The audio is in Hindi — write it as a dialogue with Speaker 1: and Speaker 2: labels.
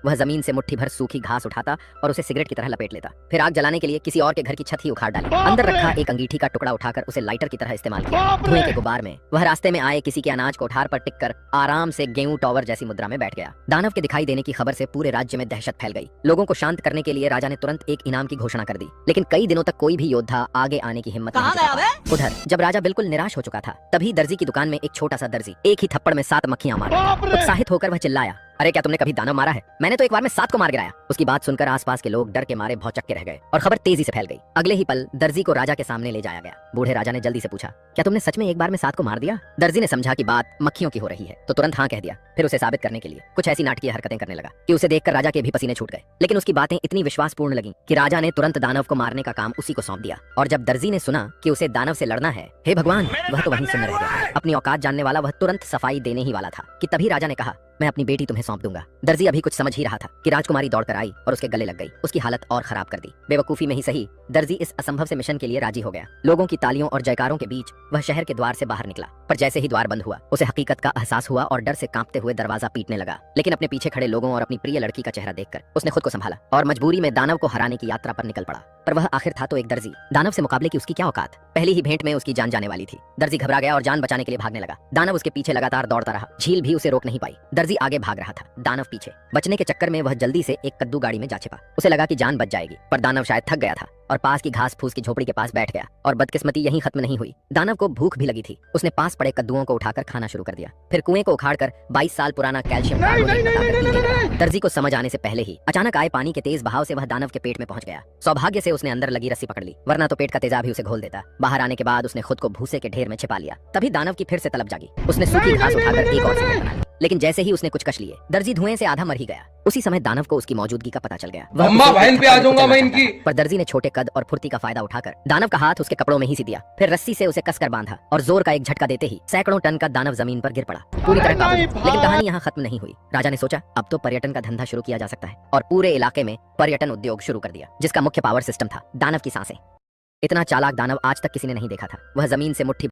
Speaker 1: वह जमीन से मुट्ठी भर सूखी घास उठाता और उसे सिगरेट की तरह लपेट लेता। फिर आग जलाने के लिए किसी और के घर की छत ही उखाड़ डाली। अंदर रखा एक अंगीठी का टुकड़ा उठाकर उसे लाइटर की तरह इस्तेमाल किया। धुएं के गुबार में वह रास्ते में आए किसी के अनाज कोठार पर टिककर आराम से गेहूं टॉवर जैसी मुद्रा में बैठ गया। दानव के दिखाई देने की खबर से पूरे राज्य में दहशत फैल गई। लोगों को शांत करने के लिए राजा ने तुरंत एक इनाम की घोषणा कर दी, लेकिन कई दिनों तक कोई भी योद्धा आगे आने की हिम्मत नहीं जुटा पाया। उधर जब राजा बिल्कुल निराश हो चुका था, तभी दर्जी की दुकान में एक छोटा सा दर्जी एक ही थप्पड़ में 7 मक्खियां मार रहा था। उत्साहित होकर वह चिल्लाया, अरे क्या तुमने कभी दानव मारा है? मैंने तो एक बार में 7 को मार गिराया। उसकी बात सुनकर आसपास के लोग डर के मारे भौचक्के के रह गए और खबर तेजी से फैल गई। अगले ही पल दर्जी को राजा के सामने ले जाया गया। बूढ़े राजा ने जल्दी से पूछा, क्या तुमने सच में एक बार में 7 को मार दिया? दर्जी ने समझा कि बात मक्खियों की हो रही है तो तुरंत हाँ कह दिया। फिर उसे साबित करने के लिए कुछ ऐसी नाटकीय हरकतें करने लगा कि उसे देखकर राजा के भी पसीने छूट गए। लेकिन उसकी बातें इतनी विश्वासपूर्ण लगी कि राजा ने तुरंत दानव को मारने का काम उसी को सौंप दिया। और जब दर्जी ने सुना कि उसे दानव से लड़ना है, हे भगवान, वह तो वहीं सुन रह गया। अपनी औकात जानने वाला वह तुरंत सफाई देने ही वाला था कि तभी राजा ने कहा, मैं अपनी बेटी तुम्हें सौंप दूंगा। दर्जी अभी कुछ समझ ही रहा था कि राजकुमारी दौड़कर आई और उसके गले लग गई। उसकी हालत और खराब कर दी। बेवकूफी में ही सही, दर्जी इस असंभव से मिशन के लिए राजी हो गया। लोगों की तालियों और जयकारों के बीच वह शहर के द्वार से बाहर निकला, पर जैसे ही द्वार बंद हुआ उसे हकीकत का एहसास हुआ और डर से कांपते हुए दरवाजा पीटने लगा। लेकिन अपने पीछे खड़े लोगों और अपनी प्रिय लड़की का चेहरा देखकर उसने खुद को संभाला और मजबूरी में दानव को हराने की यात्रा पर निकल पड़ा। पर वह आखिर था तो एक दर्जी। दानव से मुकाबले की उसकी क्या औकात? पहली ही भेंट में उसकी जान जाने वाली थी। दर्जी घबरा गया और जान बचाने के लिए भागने लगा। दानव उसके पीछे लगातार दौड़ता रहा। झील भी उसे रोक नहीं पाई। दर्जी आगे भाग रहा था, दानव पीछे। बचने के चक्कर में वह जल्दी से एक कद्दू गाड़ी में जा छिपा। उसे लगा कि जान बच जाएगी, पर दानव शायद थक गया था और पास की घास फूस की झोपड़ी के पास बैठ गया। और बदकिस्मती यहीं खत्म नहीं हुई। दानव को भूख भी लगी थी। उसने पास पड़े कद्दुओं को उठाकर खाना शुरू कर दिया। फिर कुएं को उखाड़कर 22 साल पुराना कैल्शियम कार्बोनेट बताकर पीने लगा। दर्जी को समझ आने से पहले ही अचानक आए पानी के तेज बहाव से वह दानव के पेट में पहुंच गया। सौभाग्य से उसने अंदर लगी रस्सी पकड़ ली, वरना तो पेट का तेजाब ही उसे घोल देता। बाहर आने के बाद उसने खुद को भूसे के ढेर में छिपा लिया। तभी दानव की फिर से तलब जागी। उसने सूखी घास उठाकर एक और सिगरेट बना ली, लेकिन जैसे ही उसने कुछ कश लिए, दर्जी धुएं से आधा मर ही गया। उसी समय दानव को उसकी मौजूदगी का पता चल गया।
Speaker 2: अम्मा बहन पे आ जाऊंगा मैं इनकी।
Speaker 1: पर दर्जी ने छोटे कद और फुर्ती का फायदा उठाकर दानव का हाथ उसके कपड़ों में ही सी दिया। फिर रस्सी से उसे कसकर बांधा और जोर का एक झटका देते ही सैकड़ों टन का दानव जमीन पर गिर पड़ा, पूरी तरह काबू। लेकिन कहानी यहाँ खत्म नहीं हुई। राजा ने सोचा अब तो पर्यटन का धंधा शुरू किया जा सकता है और पूरे इलाके में पर्यटन उद्योग शुरू कर दिया, जिसका मुख्य पावर सिस्टम था दानव की सांसें। इतना चालाक दानव आज तक किसी ने नहीं देखा था। वह जमीन से मुट्ठी